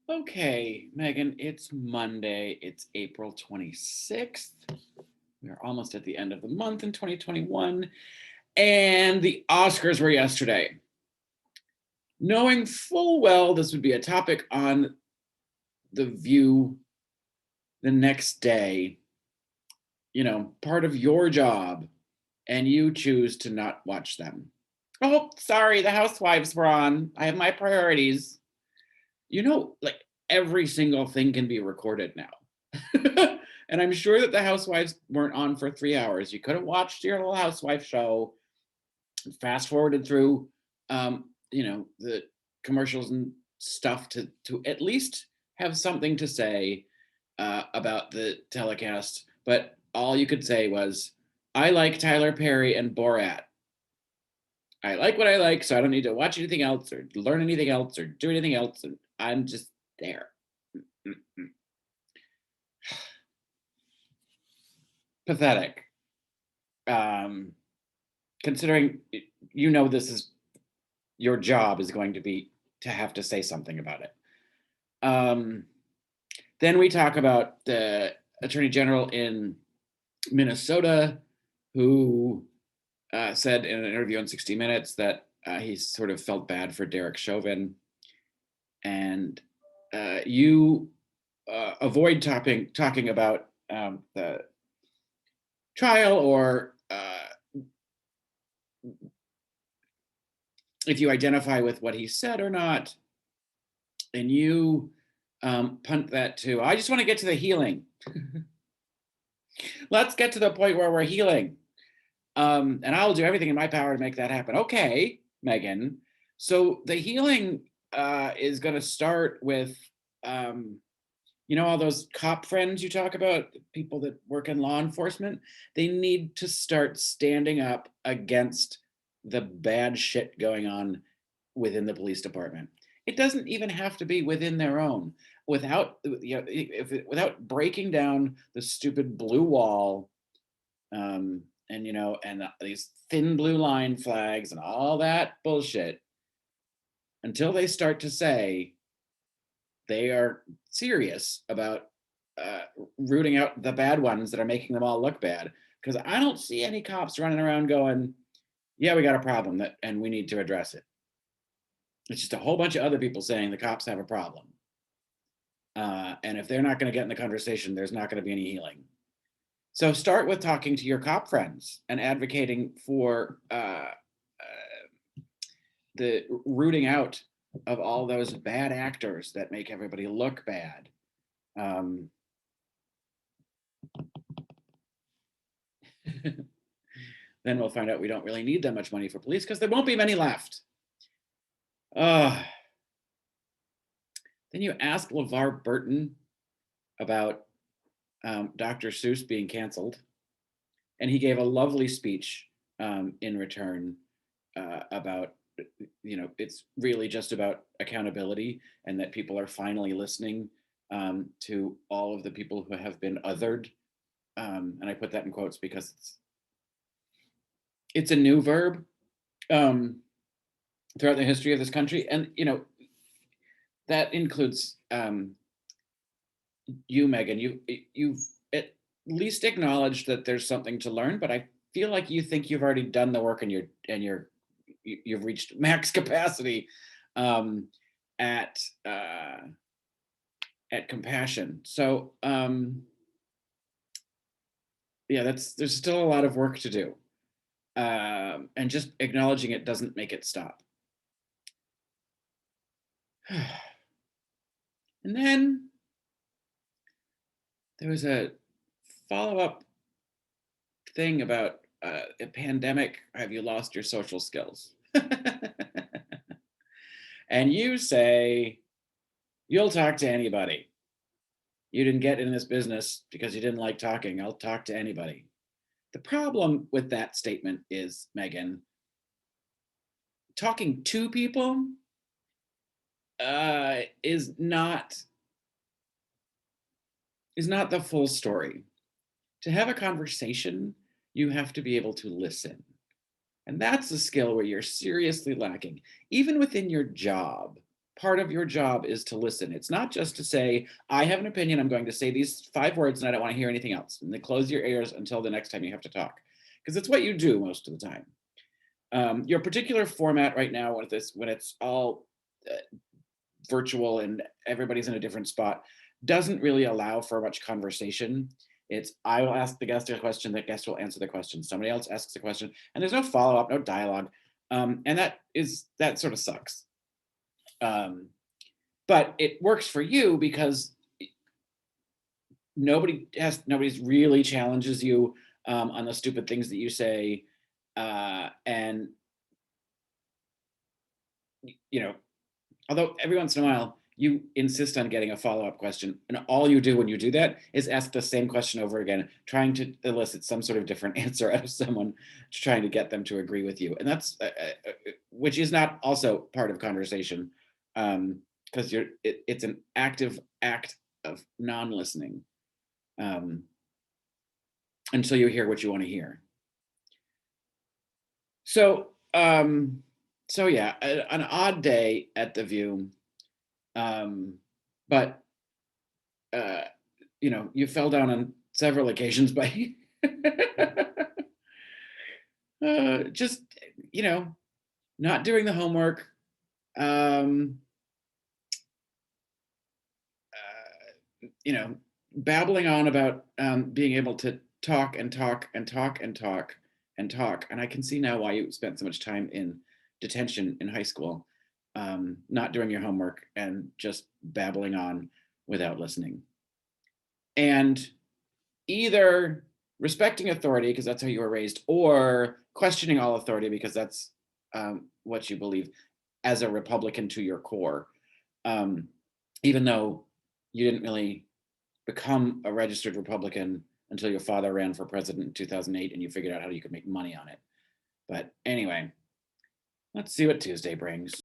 Okay, Megan, it's Monday. It's April 26th. We are almost at the end of the month in 2021. And the Oscars were yesterday. Knowing full well this would be a topic on The View the next day, part of your job, and you choose to not watch them. Oh, sorry, the Housewives were on. I have my priorities. Like every single thing can be recorded now. And I'm sure that the Housewives weren't on for 3 hours. You could have watched your little housewife show, fast forwarded through, the commercials and stuff to at least have something to say about the telecast. But all you could say was, I like Tyler Perry and Borat. I like what I like, so I don't need to watch anything else or learn anything else or do anything else. And I'm just there. Pathetic. Considering this is your job is going to be to have to say something about it. Then we talk about the Attorney General in Minnesota, who said in an interview on 60 Minutes that he sort of felt bad for Derek Chauvin. And you avoid talking about the trial, or if you identify with what he said or not. And you punt that to, I just want to get to the healing. Let's get to the point where we're healing. And I'll do everything in my power to make that happen. Okay, Megan. So the healing is going to start with, all those cop friends you talk about, people that work in law enforcement. They need to start standing up against the bad shit going on within the police department. It doesn't even have to be within their own. Without breaking down the stupid blue wall, and these thin blue line flags and all that bullshit, until they start to say they are serious about rooting out the bad ones that are making them all look bad. Because I don't see any cops running around going, yeah, we got a problem and we need to address it. It's just a whole bunch of other people saying the cops have a problem. And if they're not going to get in the conversation, there's not going to be any healing. So start with talking to your cop friends and advocating for the rooting out of all those bad actors that make everybody look bad. Then we'll find out we don't really need that much money for police because there won't be many left. Then you ask LeVar Burton about Dr. Seuss being canceled, and he gave a lovely speech in return about, it's really just about accountability, and that people are finally listening to all of the people who have been othered. And I put that in quotes because it's a new verb throughout the history of this country. And, that includes you, Megan. You've at least acknowledged that there's something to learn, but I feel like you think you've already done the work and you've reached max capacity at compassion. So there's still a lot of work to do, and just acknowledging it doesn't make it stop. And then there was a follow-up thing about a pandemic. Have you lost your social skills? And you say, you'll talk to anybody. You didn't get in this business because you didn't like talking. I'll talk to anybody. The problem with that statement is, Megan, talking to people is not the full story. To have a conversation, you have to be able to listen. And that's a skill where you're seriously lacking. Even within your job, part of your job is to listen. It's not just to say, I have an opinion, I'm going to say these 5 words and I don't want to hear anything else. And then close your ears until the next time you have to talk. Because it's what you do most of the time. Your particular format right now, when it's all virtual and everybody's in a different spot, doesn't really allow for much conversation. It's I will ask the guest a question, the guest will answer the question. Somebody else asks a question, and there's no follow up, no dialogue, and that sort of sucks. But it works for you because nobody's really challenges you on the stupid things that you say, and you know, although every once in a while you insist on getting a follow-up question, and all you do when you do that is ask the same question over again, trying to elicit some sort of different answer out of someone, trying to get them to agree with you, and that's which is not also part of conversation, because it's an active act of non-listening until you hear what you want to hear. So so yeah, an odd day at the View. But you fell down on several occasions by just not doing the homework, um, babbling on about being able to talk and talk and talk and talk and talk. And I can see now why you spent so much time in detention in high school, not doing your homework and just babbling on without listening. And either respecting authority because that's how you were raised, or questioning all authority because that's what you believe as a Republican to your core, even though you didn't really become a registered Republican until your father ran for president in 2008 and you figured out how you could make money on it. But anyway, let's see what Tuesday brings.